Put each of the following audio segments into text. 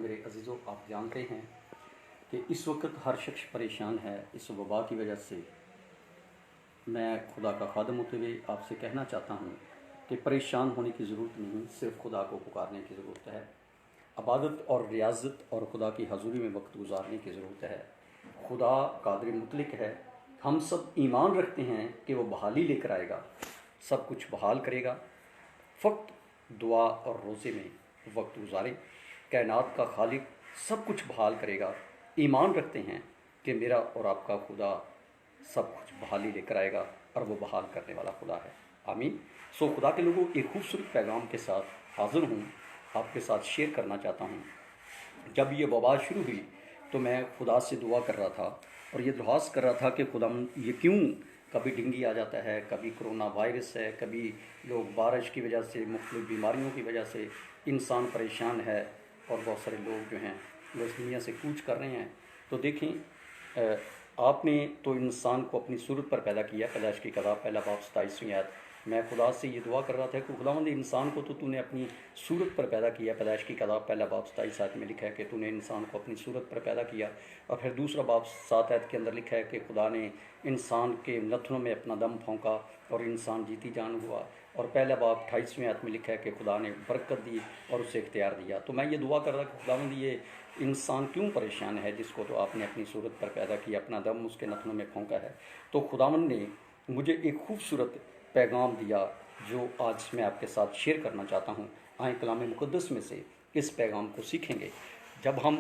میرے عزیزوں، آپ جانتے ہیں کہ اس وقت ہر شخص پریشان ہے اس وبا کی وجہ سے۔ میں خدا کا خادم ہوتے ہوئے آپ سے کہنا چاہتا ہوں کہ پریشان ہونے کی ضرورت نہیں، صرف خدا کو پکارنے کی ضرورت ہے۔ عبادت اور ریاضت اور خدا کی حضوری میں وقت گزارنے کی ضرورت ہے۔ خدا قادر مطلق ہے، ہم سب ایمان رکھتے ہیں کہ وہ بحالی لے کر آئے گا، سب کچھ بحال کرے گا۔ فقط دعا اور روزے میں وقت گزاریں، کائنات کا خالق سب کچھ بحال کرے گا۔ ایمان رکھتے ہیں کہ میرا اور آپ کا خدا سب کچھ بحالی لے کر آئے گا اور وہ بحال کرنے والا خدا ہے۔ آمین۔ خدا کے لوگوں، ایک خوبصورت پیغام کے ساتھ حاضر ہوں، آپ کے ساتھ شیئر کرنا چاہتا ہوں۔ جب یہ وبا شروع ہوئی تو میں خدا سے دعا کر رہا تھا اور یہ درخواست کر رہا تھا کہ خدا یہ کیوں کبھی ڈینگی آ جاتا ہے، کبھی کرونا وائرس ہے، کبھی لوگ بارش کی وجہ سے، مختلف بیماریوں کی وجہ سے انسان پریشان ہے اور بہت سارے لوگ جو ہیں وہ اس دنیا سے کوچ کر رہے ہیں۔ تو دیکھیں، آپ نے تو انسان کو اپنی صورت پر پیدا کیا، پیدائش کی کتاب پہلا باب 27ویں آیت۔ میں خدا سے یہ دعا کر رہا تھا کہ خداوند، انسان کو تو نے اپنی صورت پر پیدا کیا، پیدائش کی کتاب پہلا باب 27 آیت میں لکھا ہے کہ تو نے انسان کو اپنی صورت پر پیدا کیا، اور پھر دوسرا باب 7 آیت کے اندر لکھا ہے کہ خدا نے انسان کے نتنوں میں اپنا دم پھونکا اور انسان جیتی جان ہوا، اور پہلا باب 28ویں آیت میں لکھا ہے کہ خدا نے برکت دی اور اسے اختیار دیا۔ تو میں یہ دعا کر رہا کہ خداوند، یہ انسان کیوں پریشان ہے جس کو تو آپ نے اپنی صورت پر پیدا کیا، اپنا دم اس کے نتنوں میں پھونکا ہے۔ تو خداوند نے مجھے ایک خوبصورت پیغام دیا جو آج میں آپ کے ساتھ شیئر کرنا چاہتا ہوں۔ آئیں کلام مقدس میں سے اس پیغام کو سیکھیں گے۔ جب ہم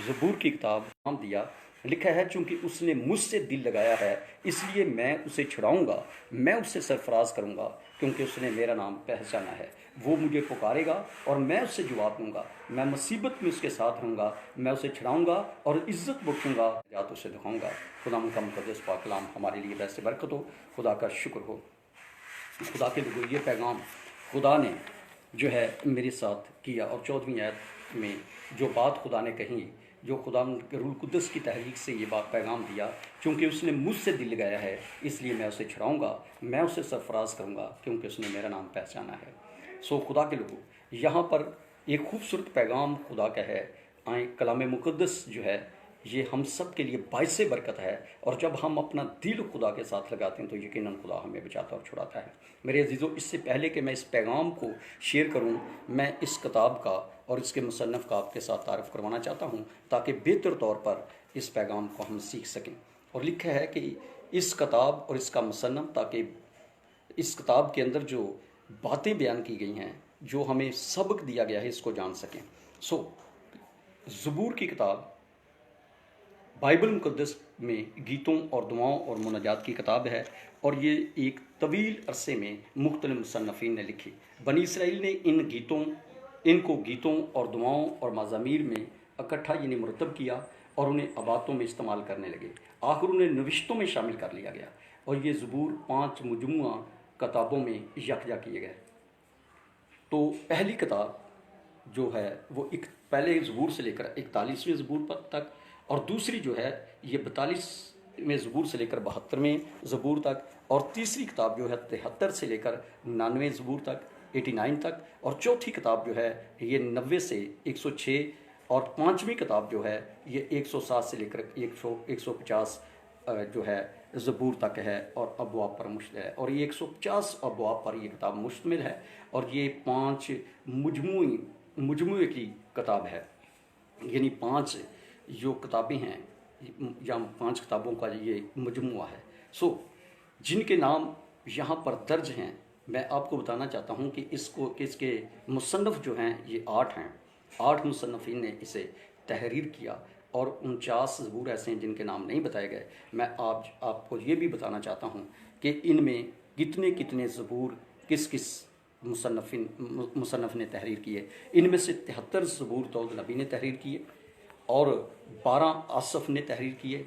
زبور کی کتاب نام دیا، لکھا ہے چونکہ اس نے مجھ سے دل لگایا ہے اس لیے میں اسے چھڑاؤں گا، میں اسے سرفراز کروں گا، کیونکہ اس نے میرا نام پہچانا ہے۔ وہ مجھے پکارے گا اور میں اس سے جواب دوں گا، میں مصیبت میں اس کے ساتھ رہوں گا، میں اسے چھڑاؤں گا اور عزت بخشوں گا، نجات اسے دکھاؤں گا۔ خدا کا مقدس پاک کلام ہمارے لیے ویسے برکت ہو۔ خدا کا شکر ہو۔ خدا کے لوگوں، یہ پیغام خدا نے جو ہے میرے ساتھ کیا، اور 14ویں آیت میں جو بات خدا نے کہی، جو خدا کے روح القدس کی تحریک سے یہ بات پیغام دیا، چونکہ اس نے مجھ سے دل لگایا ہے اس لیے میں اسے چھڑاؤں گا، میں اسے سرفراز کروں گا، کیونکہ اس نے میرا نام پہچانا ہے۔ خدا کے لوگوں، یہاں پر ایک خوبصورت پیغام خدا کا ہے۔ آئیں، کلام مقدس جو ہے یہ ہم سب کے لیے باعث برکت ہے، اور جب ہم اپنا دل خدا کے ساتھ لگاتے ہیں تو یقیناً خدا ہمیں بچاتا اور چھڑاتا ہے۔ میرے عزیزوں، اس سے پہلے کہ میں اس پیغام کو شیئر کروں، میں اس کتاب کا اور اس کے مصنف کا آپ کے ساتھ تعارف کروانا چاہتا ہوں تاکہ بہتر طور پر اس پیغام کو ہم سیکھ سکیں۔ اور لکھا ہے کہ اس کتاب اور اس کا مصنف، تاکہ اس کتاب کے اندر جو باتیں بیان کی گئی ہیں، جو ہمیں سبق دیا گیا ہے، اس کو جان سکیں۔ زبور کی کتاب بائبل مقدس میں گیتوں اور دعاؤں اور مناجات کی کتاب ہے، اور یہ ایک طویل عرصے میں مختلف مصنفین نے لکھی۔ بنی اسرائیل نے ان کو گیتوں اور دعاؤں اور مزامیر میں اکٹھا یعنی مرتب کیا اور انہیں عبادتوں میں استعمال کرنے لگے۔ آخر انہیں نوشتوں میں شامل کر لیا گیا، اور یہ زبور 5 مجموعہ کتابوں میں یکجا کیے گئے۔ تو پہلی کتاب جو ہے وہ پہلے زبور سے لے کر 41ویں زبور تک، اور دوسری جو ہے یہ 42ویں زبور سے لے کر 72ویں زبور تک، اور تیسری کتاب جو ہے 73 سے لے کر 99ویں زبور تک، 89 تک، اور چوتھی کتاب جو ہے یہ 90 سے 106، اور پانچویں کتاب جو ہے یہ 107 سے لے کر 150 جو ہے زبور تک ہے، اور ابواب پر مشتمل ہے، اور یہ 150 ابواب پر یہ کتاب مشتمل ہے، اور یہ 5 مجموعے کی کتاب ہے، یعنی 5 جو کتابیں ہیں یا 5 کتابوں کا یہ مجموعہ ہے۔ جن کے نام یہاں پر درج ہیں، میں آپ کو بتانا چاہتا ہوں کہ اس کے مصنف جو ہیں یہ 8 ہیں۔ 8 مصنفین نے اسے تحریر کیا، اور 49 زبور ایسے ہیں جن کے نام نہیں بتائے گئے۔ میں آپ کو یہ بھی بتانا چاہتا ہوں کہ ان میں کتنے زبور کس مصنف نے تحریر کیے۔ ان میں سے 73 زبور داؤد نبی نے تحریر کیے، اور 12 آصف نے تحریر کیے،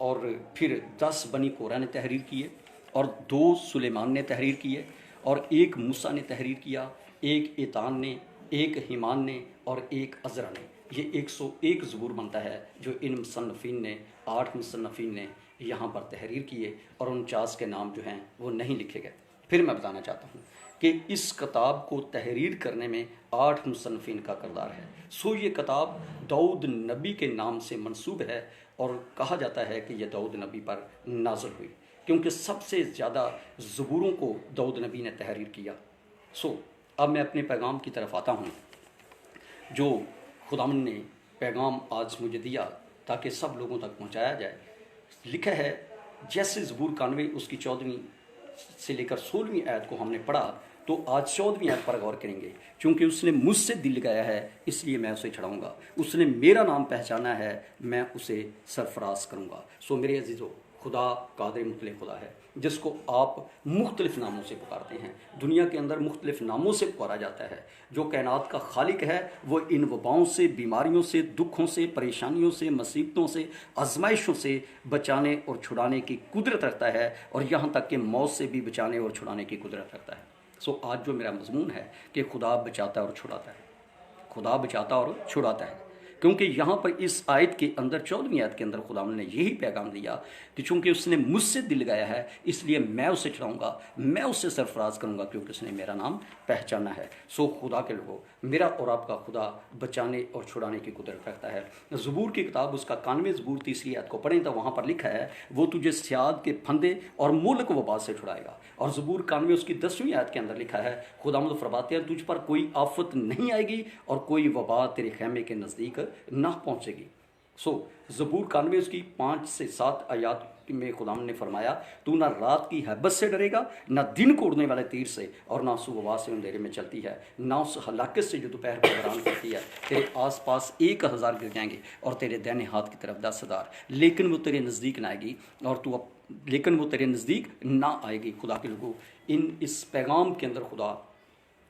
اور پھر 10 بنی کورہ نے تحریر کیے، اور 2 سلیمان نے تحریر کیے، اور 1 موسیٰ نے تحریر کیا، 1 ایتان نے، 1 ہیمان نے، اور 1 عزرا نے۔ یہ 101 زبور بنتا ہے جو ان مصنفین نے 8 مصنفین نے یہاں پر تحریر کیے، اور 49 کے نام جو ہیں وہ نہیں لکھے گئے۔ پھر میں بتانا چاہتا ہوں کہ اس کتاب کو تحریر کرنے میں 8 مصنفین کا کردار ہے۔ سو یہ کتاب داؤد نبی کے نام سے منسوب ہے اور کہا جاتا ہے کہ یہ داؤد نبی پر نازل ہوئی، کیونکہ سب سے زیادہ زبوروں کو داؤد نبی نے تحریر کیا۔ سو اب میں اپنے پیغام کی طرف آتا ہوں، جو خداوند نے پیغام آج مجھے دیا تاکہ سب لوگوں تک پہنچایا جائے۔ لکھا ہے جیسے زبور 91 اس کی 14ویں سے لے کر 16ویں آیت کو ہم نے پڑھا، تو آج 14ویں آیت پر غور کریں گے۔ چونکہ اس نے مجھ سے دل لگایا ہے اس لیے میں اسے چھڑاؤں گا، اس نے میرا نام پہچانا ہے میں اسے سرفراز کروں گا۔ سو میرے عزیزو، خدا قادر مطلق خدا ہے جس کو آپ مختلف ناموں سے پکارتے ہیں۔ دنیا کے اندر مختلف ناموں سے پکارا جاتا ہے۔ جو کائنات کا خالق ہے وہ ان وباؤں سے، بیماریوں سے، دکھوں سے، پریشانیوں سے، مصیبتوں سے، آزمائشوں سے بچانے اور چھڑانے کی قدرت رکھتا ہے، اور یہاں تک کہ موت سے بھی بچانے اور چھڑانے کی قدرت رکھتا ہے۔ سو آج جو میرا مضمون ہے کہ خدا بچاتا ہے اور چھڑاتا ہے، خدا بچاتا اور چھڑاتا ہے، کیونکہ یہاں پر اس آیت کے اندر 14ویں آیت کے اندر خدا نے یہی پیغام دیا کہ چونکہ اس نے مجھ سے دل لگایا ہے اس لیے میں اسے چھڑاؤں گا، میں اسے سرفراز کروں گا، کیونکہ اس نے میرا نام پہچانا ہے۔ سو خدا کے لوگوں، میرا اور آپ کا خدا بچانے اور چھڑانے کی قدرت رکھتا ہے۔ زبور کی کتاب اس کا 91 زبور 3 آیت کو پڑھیں تو وہاں پر لکھا ہے وہ تجھے سیاد کے پھندے اور ملک وبا سے چھڑائے گا۔ اور زبور 91 اس کی 10ویں آیت کے اندر لکھا ہے خداوند فرماتے ہیں تجھ پر کوئی آفت نہیں آئے گی اور کوئی وبا تیرے خیمے کے نزدیک نہ پہنچے گی۔ سو زبور 91 اس کی 5 سے 7 آیات میں خدا نے فرمایا تو نہ رات کی ہیبت سے ڈرے گا، نہ دن کو اڑنے والے تیر سے، اور نہ صبح وبا سے اندھیرے میں چلتی ہے، نہ اس ہلاکت سے جو دوپہر کو حیران کرتی ہے۔ تیرے آس پاس 1000 گر جائیں گے اور تیرے دائنے ہاتھ کی طرف 10,000، لیکن وہ تیرے نزدیک نہ آئے گی، اور لیکن وہ تیرے نزدیک نہ آئے گی۔ خدا کے لوگوں، اس پیغام کے اندر خدا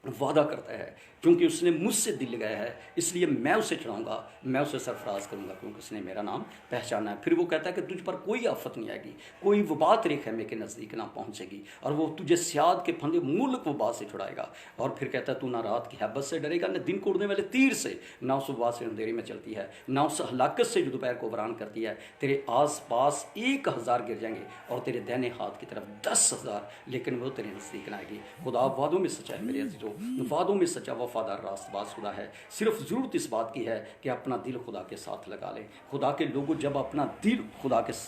وعدہ کرتا ہے کیونکہ اس نے مجھ سے دل لگایا ہے اس لیے میں اسے چڑھاؤں گا، میں اسے سرفراز کروں گا، کیونکہ اس نے میرا نام پہچانا ہے۔ پھر وہ کہتا ہے کہ تجھ پر کوئی آفت نہیں آئے گی، کوئی وبا تیرے خیمے کے نزدیک نہ پہنچے گی، اور وہ تجھے سیاد کے پھندے ملک وبا سے چھڑائے گا۔ اور پھر کہتا ہے تو نہ رات کی ہیبت سے ڈرے گا، نہ دن کو اڑنے والے تیر سے، نہ اس وبا سے اندھیرے میں چلتی ہے، نہ اس ہلاکت سے جو دوپہر کو ویران کرتی ہے۔ تیرے آس پاس 1000 گر جائیں گے اور تیرے دائنے ہاتھ کی طرف 10,000، لیکن وہ تیرے نزدیک نہ آئے گی۔ خدا وعدوں میں سچا ہے میرے عزیزو، وعدوں میں سچا وفادار راست باز خدا ہے۔ صرف ضرورت اس بات کی ہے کہ اپنا دل خدا کے ساتھ لگا لیں۔ خدا کے لوگوں جب اپنا دل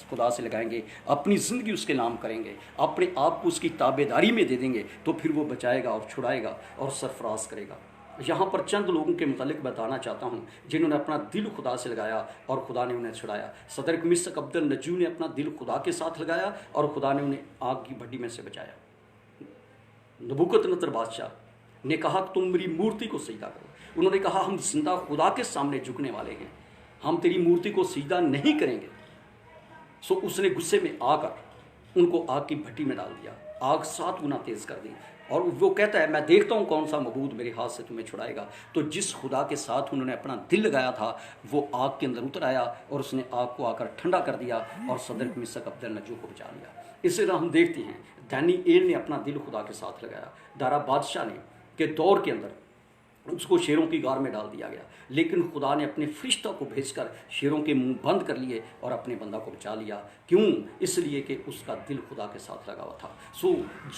خدا سے لگائیں گے، اپنی زندگی اس کے نام کریں گے، اپنے آپ کو اس کی تابعداری میں دے دیں گے، تو پھر وہ بچائے گا اور چھڑائے گا اور سرفراز کرے گا۔ یہاں پر چند لوگوں کے متعلق بتانا چاہتا ہوں جنہوں نے اپنا دل خدا سے لگایا اور خدا نے انہیں چھڑایا۔ صدر مسک عبد النجو نے اپنا دل خدا کے ساتھ لگایا اور خدا نے انہیں آگ کی بھٹی میں سے بچایا۔ نبوکت نصر بادشاہ نے کہا کہ تم میری مورتی کو سجدہ کرو۔ انہوں نے کہا ہم زندہ خدا کے سامنے جھکنے والے ہیں، ہم تیری مورتی کو سجدہ نہیں کریں گے۔ سو اس نے غصے میں آ کر ان کو آگ کی بھٹی میں ڈال دیا، آگ 7 گنا تیز کر دی، اور وہ کہتا ہے میں دیکھتا ہوں کون سا معبود میرے ہاتھ سے تمہیں چھڑائے گا۔ تو جس خدا کے ساتھ انہوں نے اپنا دل لگایا تھا وہ آگ کے اندر اتر آیا اور اس نے آگ کو آ کر ٹھنڈا کر دیا اور صدر مسک عبد النجو کو بچا لیا۔ اسی طرح ہم دیکھتے ہیں دانیئیل نے اپنا دل خدا کے ساتھ لگایا، دارا بادشاہ نے کے دور کے اندر اس کو شیروں کی غار میں ڈال دیا گیا، لیکن خدا نے اپنے فرشتہ کو بھیج کر شیروں کے منہ بند کر لیے اور اپنے بندہ کو بچا لیا۔ کیوں؟ اس لیے کہ اس کا دل خدا کے ساتھ لگا ہوا تھا۔ سو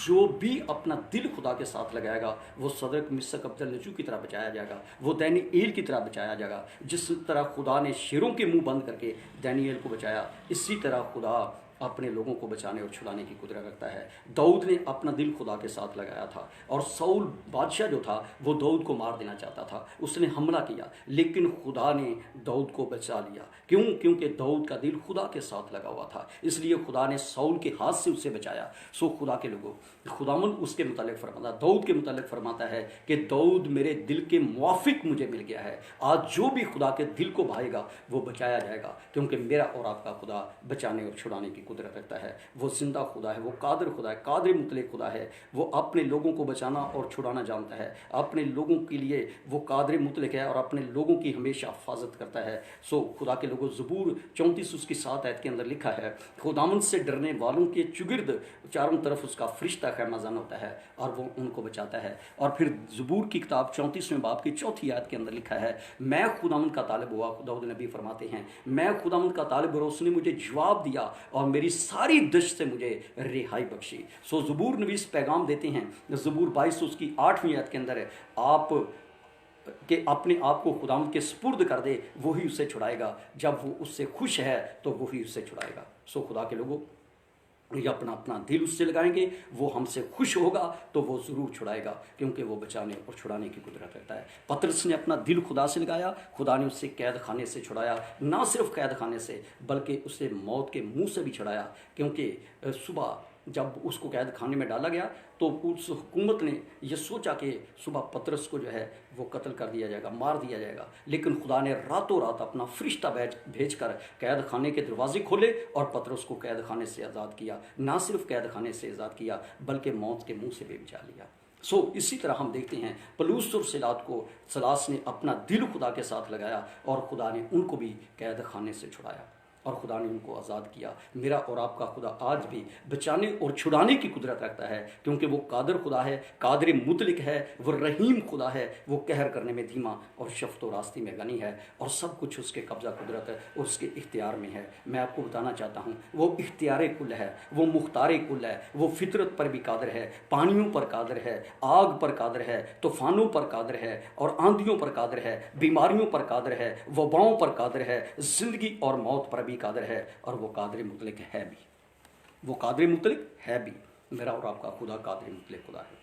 جو بھی اپنا دل خدا کے ساتھ لگائے گا وہ صدرک مسک عبد النجو کی طرح بچایا جائے گا، وہ دانیئیل کی طرح بچایا جائے گا۔ جس طرح خدا نے شیروں کے منہ بند کر کے دانیئیل کو بچایا، اسی طرح خدا اپنے لوگوں کو بچانے اور چھڑانے کی قدرت رکھتا ہے۔ داؤد نے اپنا دل خدا کے ساتھ لگایا تھا، اور ساؤل بادشاہ جو تھا وہ داؤد کو مار دینا چاہتا تھا، اس نے حملہ کیا، لیکن خدا نے داؤد کو بچا لیا۔ کیوں؟ کیونکہ داؤد کا دل خدا کے ساتھ لگا ہوا تھا، اس لیے خدا نے ساؤل کے ہاتھ سے اسے بچایا۔ سو خدا کے لوگوں، خداوند اس کے متعلق فرماتا ہے، داؤد کے متعلق فرماتا ہے کہ داؤد میرے دل کے موافق مجھے مل گیا ہے۔ آج جو بھی خدا کے دل کو بھائے گا وہ بچایا جائے گا، کیونکہ میرا اور آپ کا خدا بچانے اور چھڑانے کی قدرت رکھتا ہے۔ وہ زندہ خدا ہے، وہ قادر خدا ہے، قادر مطلق خدا ہے۔ وہ اپنے لوگوں کو بچانا اور چھڑانا جانتا ہے، اپنے لوگوں کے لیے وہ قادر مطلق ہے اور اپنے لوگوں کی ہمیشہ حفاظت کرتا ہے۔ سو خدا کے لوگوں، زبور 34 اس کی 7 آیت کے اندر لکھا ہے خداوند سے ڈرنے والوں کے چگرد چاروں طرف اس کا فرشتہ خیمہ زن ہوتا ہے اور وہ ان کو بچاتا ہے۔ اور پھر زبور کی کتاب 34ویں باب کی 4 آیت کے اندر لکھا ہے میں خداوند کا طالب ہوا، داؤد نبی فرماتے ہیں میں خداوند کا طالب ہوا، اس نے مجھے جواب دیا اور میرے मेरी सारी दश्त से मुझे रिहाई बख्शी। सो ज़बूर नवीस पैगाम देते हैं, ज़बूर 22 उसकी 8वीं आयत के अंदर है, आप कि अपने आप को खुदावंद के स्पुर्द कर दे, वही उससे छुड़ाएगा। जब वो उससे खुश है तो वही उससे छुड़ाएगा। सो खुदा के लोगों, ये अपना अपना दिल उससे लगाएंगे, वो हमसे खुश होगा तो वो ज़रूर छुड़ाएगा, क्योंकि वो बचाने और छुड़ाने की कुदरत रखता है। पतरस ने अपना दिल खुदा से लगाया, खुदा ने उससे कैद खाने से छुड़ाया। ना सिर्फ कैद खाने से बल्कि उसे मौत के मुंह से भी छुड़ाया, क्योंकि सुबह जब उसको कैद खाने में डाला गया तो उस हुकूमत ने यह सोचा कि सुबह पतरस को जो है वो कत्ल कर दिया जाएगा, मार दिया जाएगा। लेकिन खुदा ने रातों रात अपना फरिश्ता भेजकर कैद खाने के दरवाजे खोले और पतरस को कैद खाने से आज़ाद किया। ना सिर्फ कैद खाने से आज़ाद किया बल्कि मौत के मुंह से भी बचा लिया। इसी तरह हम देखते हैं पलूस और सलास ने अपना दिल खुदा के साथ लगाया और खुदा ने उनको भी कैद खाने से छुड़ाया और खुदा ने उनको आज़ाद किया। मेरा और आपका खुदा आज भी बचाने और छुड़ाने की कुदरत रखता है, क्योंकि वो कादर खुदा है, कादर मुतलिक है, वो रहीम खुदा है, वो कहर करने में धीमा और शफ़्त और रास्ती में गनी है, और सब कुछ उसके कब्ज़ा कुदरत है और उसके इख्तियार में है। मैं आपको बताना चाहता हूँ, वो इख्तियार कुल है, वो मुख्तार कुल है, वो फितरत पर भी कादर है, पानियों पर कादर है, आग पर कादर है, तूफ़ानों पर कादर है, और आंधियों पर कादर है, बीमारियों पर कादर है, वबाओं पर कादर है, ज़िंदगी और मौत पर कादर है, और वो कादर मुतलिक है भी। वो कादर मुतलिक है भी। मेरा और आपका खुदा कादर मुतलिक खुदा है,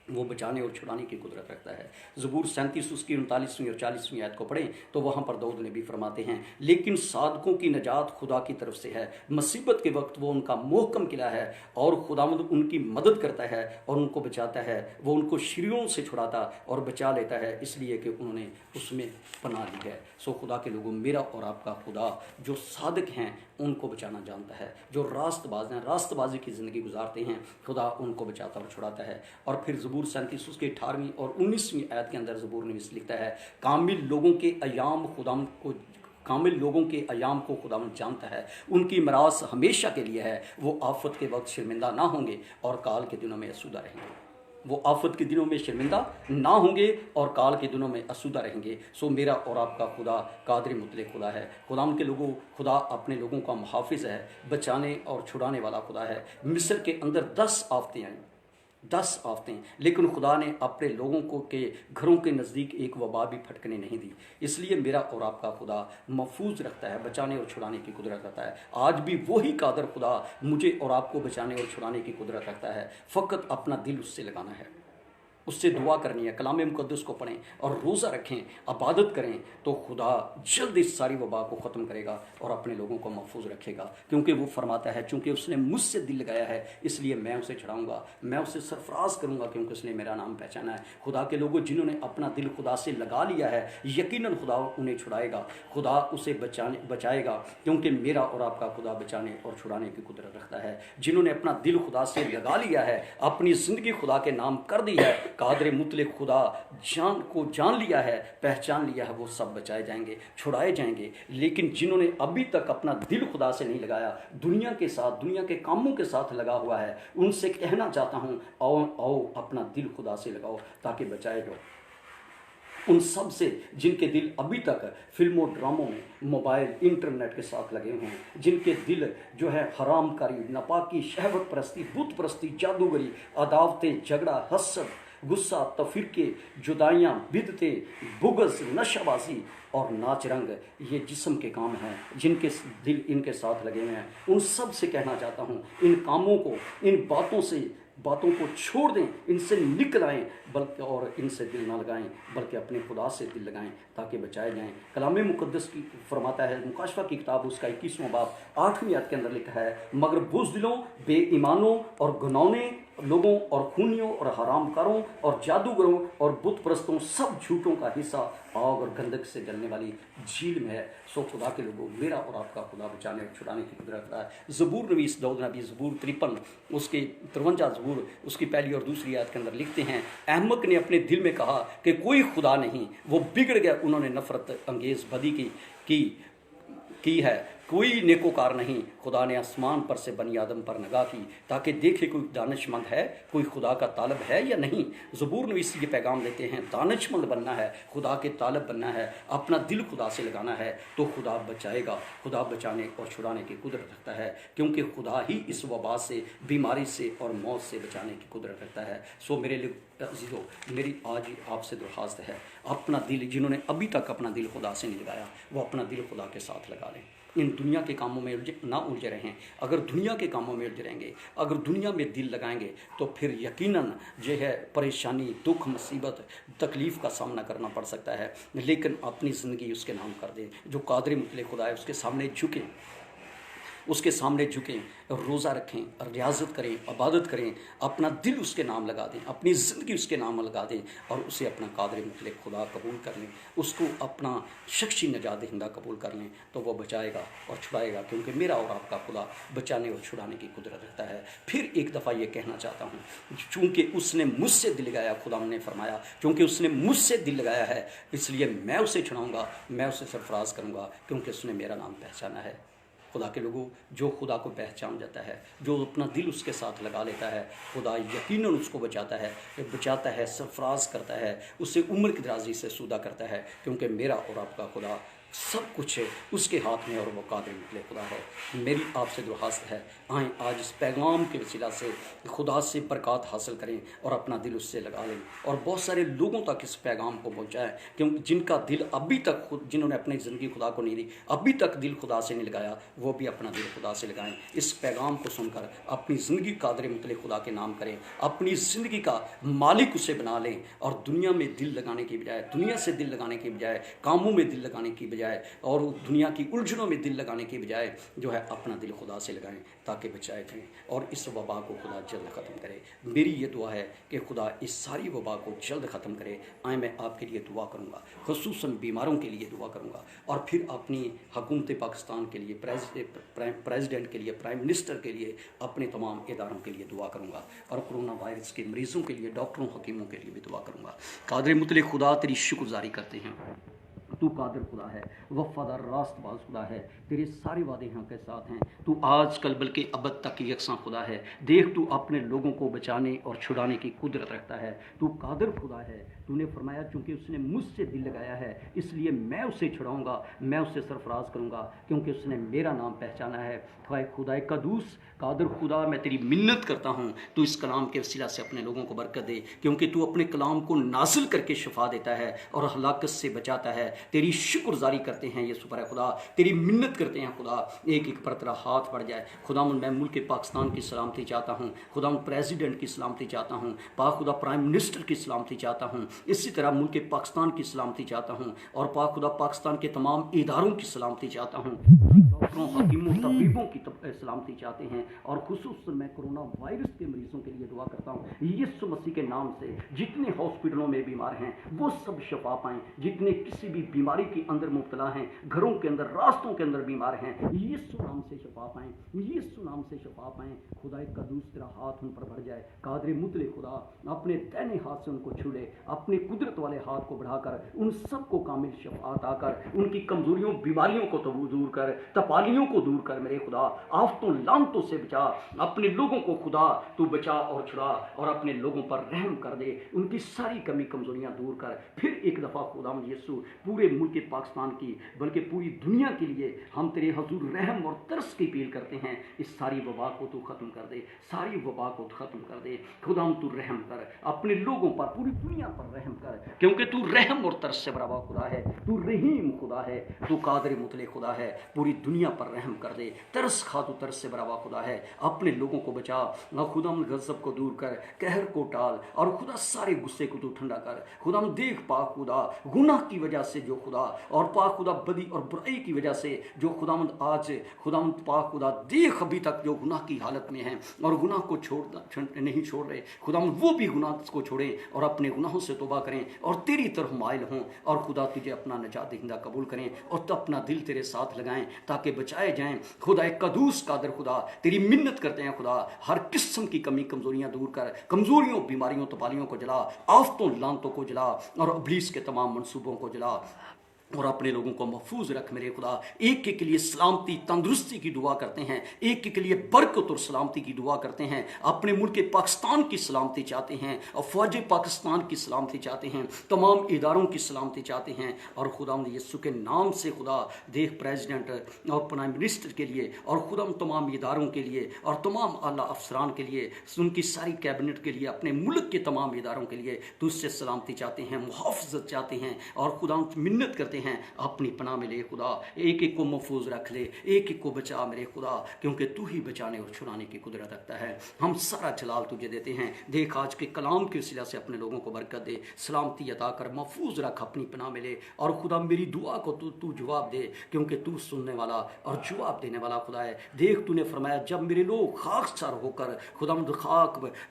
वो बचाने और छुड़ाने की कुदरत रखता है। ज़बूर 37 उसकी 39वीं और 40वीं आयत को पढ़ें तो वहाँ पर दाऊद ने भी फरमाते हैं, लेकिन सादकों की नजात खुदा की तरफ से है, मुसीबत के वक्त वो उनका मोहकम किला है, और खुदावंद उनकी मदद करता है और उनको बचाता है। वो उनको शरीरों से छुड़ाता और बचा लेता है, इसलिए कि उन्होंने उसमें पनाह ली है। खुदा के लोगों, मेरा और आपका खुदा जो सादक हैं उनको बचाना जानता है, जो रास्तबाज हैं, रास्तबाजी की ज़िंदगी गुजारते हैं, खुदा उनको बचाता और छुड़ाता है। और फिर ज़बूर 37 उसके 18वीं और 19वीं आयत के अंदर ज़बूर नवीस लिखता है, कामिल लोगों के अयाम को खुदावंद जानता है, उनकी मरास हमेशा के लिए है, वो आफत के वक्त शर्मिंदा ना होंगे और काल के दिनों में असुदा रहेंगे। वो आफत के दिनों में शर्मिंदा ना होंगे और काल के दिनों में असुदा रहेंगे। मेरा और आपका खुदा कादर मुतलिक खुदा है। खुदा उनके लोगों, खुदा अपने लोगों का मुहाफिज है, बचाने और छुड़ाने वाला खुदा है। मिस्र के अंदर 10 आफतें आई, 10 आफतें, लेकिन खुदा ने अपने लोगों को के घरों के नज़दीक एक वबा भी फटकने नहीं दी। इसलिए मेरा और आपका खुदा महफूज रखता है, बचाने और छुड़ाने की कुदरत रखता है। आज भी वही कादर खुदा मुझे और आपको बचाने और छुड़ाने की कुदरत रखता है। फ़कत अपना दिल उससे लगाना है, उससे दुआ करनी है, कलाम मुक़द्दस को पढ़ें और रोज़ा रखें, इबादत करें, तो खुदा जल्द इस सारी वबा को ख़त्म करेगा और अपने लोगों को महफूज रखेगा। क्योंकि वो फरमाता है, चूँकि उसने मुझसे दिल लगाया है इसलिए मैं उसे छुड़ाऊँगा, मैं उसे सरफराज करूँगा, क्योंकि उसने मेरा नाम पहचाना है। खुदा के लोगों, जिन्होंने अपना दिल खुदा से लगा लिया है, यकीनन खुदा उन्हें छुड़ाएगा, खुदा उसे बचाएगा, क्योंकि मेरा और आपका खुदा बचाने और छुड़ाने की कुदरत रखता है। जिन्होंने अपना दिल खुदा से लगा लिया है, अपनी ज़िंदगी खुदा के नाम कर दी है, कादर मुतलिक खुदा जान लिया है, पहचान लिया है, वो सब बचाए जाएंगे, छुड़ाए जाएंगे। लेकिन जिन्होंने अभी तक अपना दिल खुदा से नहीं लगाया, दुनिया के साथ, दुनिया के कामों के साथ लगा हुआ है, उनसे कहना चाहता हूँ, आओ अपना दिल खुदा से लगाओ ताकि बचाए जाओ। उन सब से जिनके दिल अभी तक फिल्मों, ड्रामों में, मोबाइल, इंटरनेट के साथ लगे हुए हैं, जिनके दिल जो है हरामकारी, नापाकी, शहवत परस्ती, बुत परस्ती, जादूगरी, अदावतें, झगड़ा, हसद, गुस्सा, तफरीके, जुदाइयाँ, बिदतें, बुग़्ज़, नशाबाजी और नाच रंग, ये जिस्म के काम हैं, जिनके दिल इनके साथ लगे हुए हैं, उन सब से कहना चाहता हूँ, इन कामों को, इन बातों को छोड़ दें, इनसे निकल आएँ, बल्कि और इनसे दिल ना लगाएं, बल्कि अपने खुदा से दिल लगाएं ताकि बचाए जाएं। कलाम मुक़द्दस की फरमाता है, मुकाशफा की किताब उसका 21वां बाब 8वीं आयत के अंदर लिखा है, मगर बुज़दिलों, बेईमानों और गुनाने लोगों और खूनियों और हरामकारों और जादूगरों और बुत परस्तों, सब झूठों का हिस्सा आग और गंधक से जलने वाली झील में है। खुदा के लोगों, मेरा और आपका खुदा बचाने और छुड़ाने की कुदरत रखता है। ज़बूर नवीस दाऊद नबी ज़बूर 53 उसके 53 ज़बूर उसकी पहली और दूसरी आयत के अंदर लिखते हैं, अहमक ने अपने दिल में कहा कि कोई खुदा नहीं, वो बिगड़ गया, उन्होंने नफरत अंगेज़ बदी की है, कोई नेकोकार नहीं। खुदा ने आसमान पर से बनी आदम पर निगाह की ताकि देखे कोई दानिशमंद है, कोई खुदा का तालब है या नहीं। ज़बूर नवीस ये पैगाम देते हैं, दानिशमंद बनना है, खुदा के तालब बनना है, अपना दिल खुदा से लगाना है तो खुदा बचाएगा। खुदा बचाने और छुड़ाने की कुदरत रखता है, क्योंकि खुदा ही इस वबा से, बीमारी से और मौत से बचाने की कुदरत रखता है। सो मेरे लिए अज़ीज़ों, मेरी आज आपसे दरख्वास्त है, अपना दिल, जिन्होंने अभी तक अपना दिल खुदा से नहीं लगाया, वो अपना दिल खुदा के साथ लगा लें। इन दुनिया के कामों में ना उलझे रहें। अगर दुनिया के कामों में उलझे रहेंगे, अगर दुनिया में दिल लगाएंगे तो फिर यकीनन जो है परेशानी, दुख, मुसीबत, तकलीफ़ का सामना करना पड़ सकता है। लेकिन अपनी ज़िंदगी उसके नाम कर दें। जो कादिर मुतलक खुदा है उसके सामने झुकें, उसके सामने झुकें, रोज़ा रखें, रियाजत करें, इबादत करें, अपना दिल उसके नाम लगा दें, अपनी ज़िंदगी उसके नाम लगा दें और उसे अपना कादिर मुतलक खुदा कबूल कर लें, उसको अपना शख्सी नजात दहिंदा कबूल कर लें तो वो बचाएगा और छुड़ाएगा, क्योंकि मेरा और आपका खुदा बचाने और छुड़ाने की कुदरत रखता है। फिर एक दफ़ा ये कहना चाहता हूँ, चूँकि उसने मुझसे दिल लगाया, खुदा ने फरमाया, क्योंकि उसने मुझसे दिल लगाया है इसलिए मैं उसे छुड़ाऊँगा, मैं उसे सरफराज करूँगा, क्योंकि उसने मेरा नाम पहचाना है। खुदा के लोगों, जो खुदा को पहचान जाता है, जो अपना दिल उसके साथ लगा लेता है, खुदा यकीनन उसको बचाता है, सरफराज करता है, उसे उम्र की दराजी से सूदा करता है, क्योंकि मेरा और आपका खुदा सब कुछ है उसके हाथ में और वो कादिर मुतलक खुदा है। मेरी आपसे दरख्वास्त है, आएँ आज इस पैगाम के वसीला से खुदा से बरकत हासिल करें और अपना दिल उससे लगा लें और बहुत सारे लोगों तक इस पैगाम को पहुँचाएँ, क्योंकि जिनका दिल अभी तक जिन्होंने अपनी ज़िंदगी खुदा को नहीं दी, अभी तक दिल खुदा से नहीं लगाया, वो भी अपना दिल खुदा से लगाएं। इस पैगाम को सुनकर अपनी ज़िंदगी कादिर मुतलक खुदा के नाम करें, अपनी ज़िंदगी का मालिक उसे बना लें और दुनिया में दिल लगाने की बजाय, दुनिया से दिल लगाने की बजाय, कामों में दिल लगाने की बजाय और दुनिया की उलझनों में दिल लगाने की बजाय जो है अपना दिल खुदा से लगाएं ताकि बचाए जाएं और इस वबा को खुदा जल्द ख़त्म करे। मेरी ये दुआ है कि खुदा इस सारी वबा को जल्द ख़त्म करे। आए मैं आपके लिए दुआ करूँगा, खुसूसन बीमारों के लिए दुआ करूँगा और फिर अपनी हुकूमत पाकिस्तान के लिए, प्रेसिडेंट के लिए, प्राइम मिनिस्टर के लिए, अपने तमाम इदारों के लिए दुआ करूँगा और कोरोना वायरस के मरीज़ों के लिए, डॉक्टरों, हकीमों के लिए भी दुआ करूँगा। कादिर मुतलक खुदा तेरी शुक्रगुज़ारी करते हैं, तू कादिर खुदा है, वफ़ादार रास्तबाज़ खुदा है, तेरे सारे वादे यहाँ के साथ हैं। तू आज कल बल्कि अबद तक यकसां खुदा है। देख, तू अपने लोगों को बचाने और छुड़ाने की कुदरत रखता है। तू कादिर खुदा है। तूने फरमाया चूँकि उसने मुझसे दिल लगाया है इसलिए मैं उसे छुड़ाऊँगा, मैं उसे सरफराज करूँगा, क्योंकि उसने मेरा नाम पहचाना है। खुदा कदूस, कादिर खुदा, मैं तेरी मिन्नत करता हूँ, तू इस कलाम के वसीला से अपने लोगों को बरकत दे, क्योंकि तू अपने कलाम को नाजिल करके शफा देता है और हलाकत से बचाता है। तेरी शुक्रगुज़ारी करते हैं ये सुपर है खुदा, तेरी मिन्नत करते हैं खुदा, एक एक पर तेरा हाथ बढ़ जाए। खुदा मैं मुल्क पाकिस्तान की सलामती चाहता हूँ, खुदा प्रेसिडेंट की सलामती चाहता हूँ, पाक खुदा प्राइम मिनिस्टर की सलामती चाहता हूँ, इसी तरह मुल्क पाकिस्तान की सलामती चाहता हूँ और पाक खुदा पाकिस्तान के तमाम इदारों की सलामती चाहता हूँ, डॉक्टरों, हकीमों, तबीबों की सलामती चाहते हैं और खुसूसन मैं कोरोना वायरस के मरीजों के लिए दुआ करता हूँ। यीशु मसीह के नाम से जितने हॉस्पिटलों में बीमार हैं वो सब शफा पाएँ, जितने किसी भी बीमारी के अंदर मुब्तला हैं, घरों के अंदर, रास्तों के अंदर बीमार हैं, यीशु नाम से शफा पाएँ, यीशु नाम से शफा पाएँ। खुदा कदूस तेरा हाथ उन पर बढ़ जाए। कादिर मुतलक खुदा अपने दाहिने हाथ से उनको छू ले, अपने कुदरत वाले हाथ को बढ़ाकर उन सबको कामिल शफात आकर उनकी कमजोरियों, बीमारियों को तो दूर कर, तपालियों को दूर कर मेरे खुदा, आफतों लानतों से बचा। अपने लोगों को खुदा तू बचा और छुड़ा और अपने लोगों पर रहम कर दे, उनकी सारी कमी कमजोरियां दूर कर। फिर एक दफ़ा खुदा यीशु पूरे मुल्क पाकिस्तान की बल्कि पूरी दुनिया के लिए हम तेरे हजूर रहम और तरस की अपील करते हैं। इस सारी वबा को तू ख़त्म कर दे, सारी वबा को ख़त्म कर दे। खुदा तू रहम कर, अपने लोगों पर, पूरी दुनिया पर रहम कर, क्योंकि तू रहम और तरस से बराबर खुदा है, तू रहीम खुदा है, तू कादिर मुतलक खुदा है। पूरी दुनिया पर रहम कर दे, तरस खा, तू तरस से बराबर खुदा है। अपने लोगों को बचा, खुदा गज़ब को दूर कर, कहर को टाल और खुदा सारे गुस्से को तू ठंडा कर। खुदा देख पाक खुदा गुनाह की वजह से जो खुदा और पाक खुदा बदी और बुराई की वजह से जो खुदावंद आज खुदावंद पाक खुदा देख अभी तक जो गुनाह की हालत में हैं और गुनाह को नहीं छोड़ रहे, खुदावंद वो भी गुनाह को छोड़ें और अपने गुनाहों से तौबा करें और तेरी तरफ माइल हों और खुदा तुझे अपना नजात दहिंदा कबूल करें और तो अपना दिल तेरे साथ लगाएं ताकि बचाए जाएं। खुदा एक कदूस कादिर खुदा तेरी मिन्नत करते हैं खुदा, हर किस्म की कमी कमजोरियां दूर कर, कमजोरियों, बीमारियों, तपालियों को जला, आफतों, लानतों को जला और इब्लीस के तमाम मंसूबों को जला। और अपने लोगों को महफूज रख मेरे खुदा। एक एक के लिए सलामती तंदुरुस्ती की दुआ करते हैं, एक एक के लिए बरकत और सलामती की दुआ करते हैं। अपने मुल्क पाकिस्तान की सलामती चाहते हैं और फौज पाकिस्तान की सलामती चाहते हैं, तमाम इदारों की सलामती चाहते हैं। और खुदा यीशु के नाम से खुदा देख प्रेसिडेंट और प्राइम मिनिस्टर के लिए और खुदा तमाम इदारों के लिए और तमाम आला अफसरान के लिए, उनकी सारी कैबिनेट के लिए, अपने मुल्क के तमाम इदारों के लिए तुझसे सलामती चाहते हैं, मुहाफ़ज़त चाहते हैं। और खुदा मिन्नत करते हैं अपनी पनाह में ले खुदा, एक एक को महफूज रख ले, एक एक को बचा मेरे खुदा, क्योंकि तू ही बचाने और छुड़ाने की कुदरत रखता है। हम सारा जलाल तुझे देते हैं। देख आज के कलाम के वसीला से अपने लोगों को बरकत दे, सलामती अता कर, महफूज रख, अपनी पनाह में ले। और खुदा मेरी दुआ को तू जवाब दे, क्योंकि तू सुनने वाला और जवाब देने वाला खुदा है। देख तूने फरमाया जब मेरे लोग खाकसार होकर खुदावंद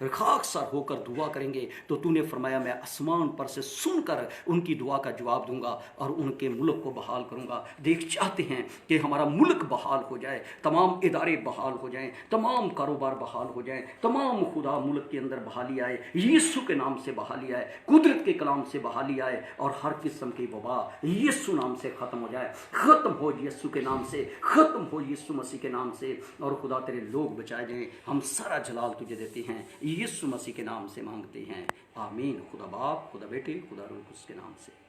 खाकसार होकर दुआ करेंगे तो तूने फरमाया मैं आसमान पर से सुनकर उनकी दुआ का जवाब दूंगा और उनके मुल्क को बहाल करूंगा। देख चाहते हैं कि हमारा मुल्क बहाल हो जाए, तमाम इदारे बहाल हो जाएं, तमाम कारोबार बहाल हो जाएं, तमाम खुदा मुल्क के अंदर बहाली आए, यीशु के नाम से बहाली आए, कुदरत के कलाम से बहाली आए और हर किस्म की वबा यीशु नाम से ख़त्म हो जाए, ख़त्म हो यीशु के नाम से, ख़त्म हो यीशु मसीह के नाम से। और खुदा तेरे लोग बचाए जाएं। हम सारा जलाल तुझे देते हैं, यीशु मसीह के नाम से मांगते हैं, आमीन। खुदा बाप, खुदा बेटे, खुदा रूह के नाम से।